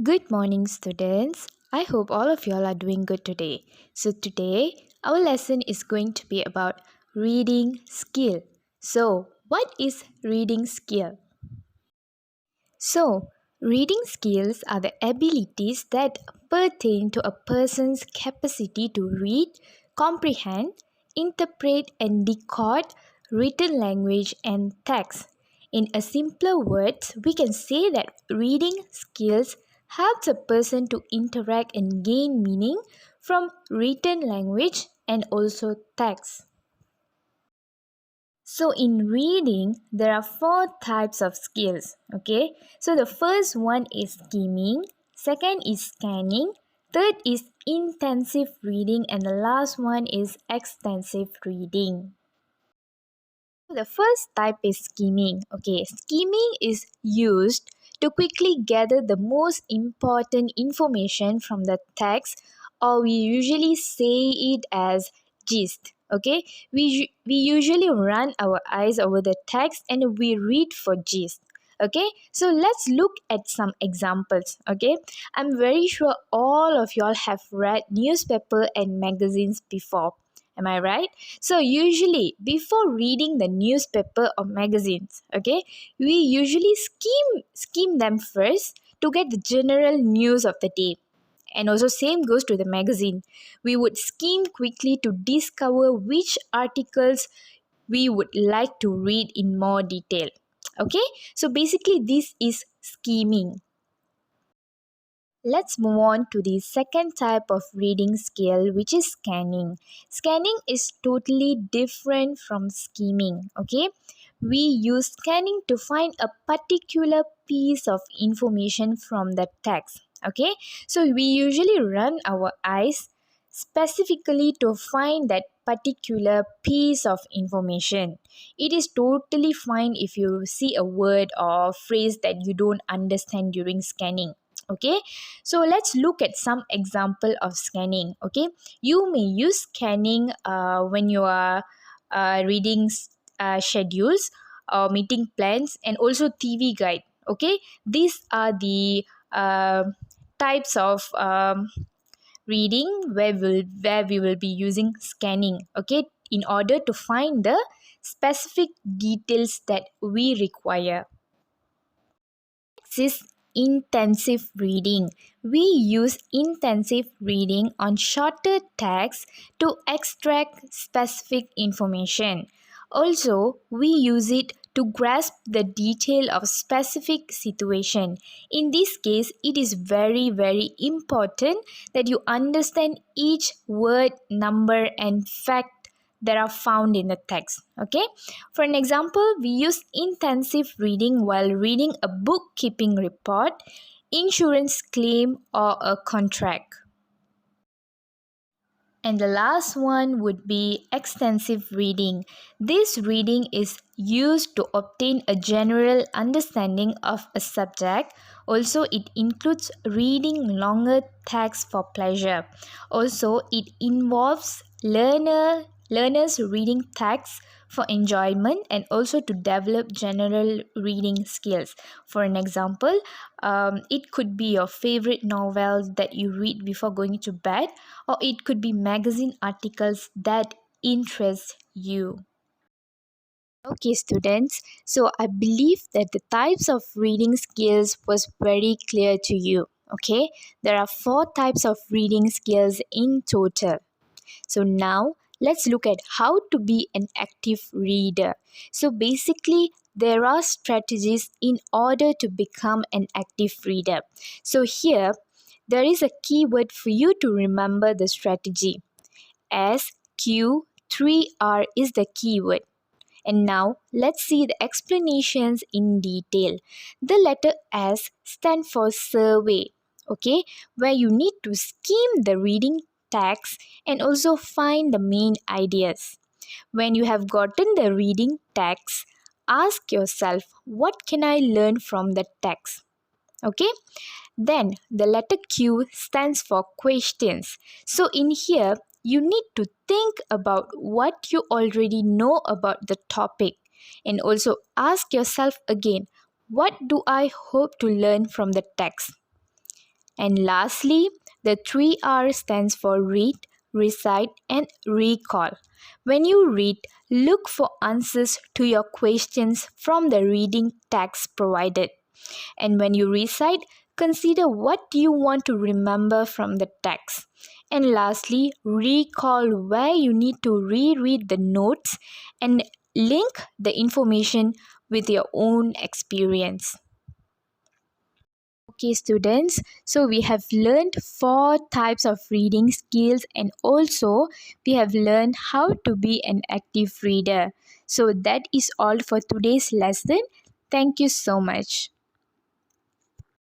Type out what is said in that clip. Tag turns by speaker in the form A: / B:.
A: Good morning, students. I hope all of y'all are doing good today. So, today our lesson is going to be about reading skill. So, what is reading skill? So, reading skills are the abilities that pertain to a person's capacity to read, comprehend, interpret, and decode written language and text. In a simpler words, we can say that reading skills helps a person to interact and gain meaning from written language and also text. So in reading, there are four types of skills. Okay. So the first one is skimming, second is scanning, third is intensive reading, and the last one is extensive reading. The first type is skimming. Okay, skimming is used to quickly gather the most important information from the text, or we usually say it as gist. Okay, we usually run our eyes over the text and we read for gist. Okay, so let's look at some examples. Okay, I'm very sure all of y'all have read newspaper and magazines before. Am I right? So usually before reading the newspaper or magazines, okay, we usually skim them first to get the general news of the day. And also same goes to the magazine. We would skim quickly to discover which articles we would like to read in more detail. Okay? So basically this is skimming. Let's move on to the second type of reading skill, which is scanning. Scanning is totally different from skimming. Okay, we use scanning to find a particular piece of information from the text. Okay, so we usually run our eyes specifically to find that particular piece of information. It is totally fine if you see a word or phrase that you don't understand during scanning. Okay, so let's look at some example of scanning. Okay, you may use scanning when you are reading schedules or meeting plans and also TV guide. Okay, these are the types of reading where we will be using scanning. Okay, in order to find the specific details that we require. Next is intensive reading. We use intensive reading on shorter texts to extract specific information. Also, we use it to grasp the detail of specific situation. In this case, it is very important that you understand each word, number and fact that are found in the text. Okay, for an example, we use intensive reading while reading a bookkeeping report, insurance claim or a contract. And the last one would be extensive reading. This reading is used to obtain a general understanding of a subject. Also, it includes reading longer texts for pleasure. Also, it involves learners reading texts for enjoyment and also to develop general reading skills. For an example, it could be your favorite novel that you read before going to bed, or it could be magazine articles that interest you. Okay, students, so I believe that the types of reading skills was very clear to you. Okay, there are four types of reading skills in total. So now let's look at how to be an active reader. So basically, there are strategies in order to become an active reader. So here, there is a keyword for you to remember the strategy. SQ3R is the keyword. And now let's see the explanations in detail. The letter S stands for survey, okay, where you need to skim the reading text and also find the main ideas. When you have gotten the reading text, ask yourself, what can I learn from the text? Okay, then the letter Q stands for questions. So in here, you need to think about what you already know about the topic and also ask yourself again, what do I hope to learn from the text? And lastly, the 3R stands for read, recite, and recall. When you read, look for answers to your questions from the reading text provided. And when you recite, consider what you want to remember from the text. And lastly, recall where you need to reread the notes and link the information with your own experience. Okay, students, so we have learned 4 types of reading skills and also we have learned how to be an active reader. So that is all for today's lesson. Thank you so much.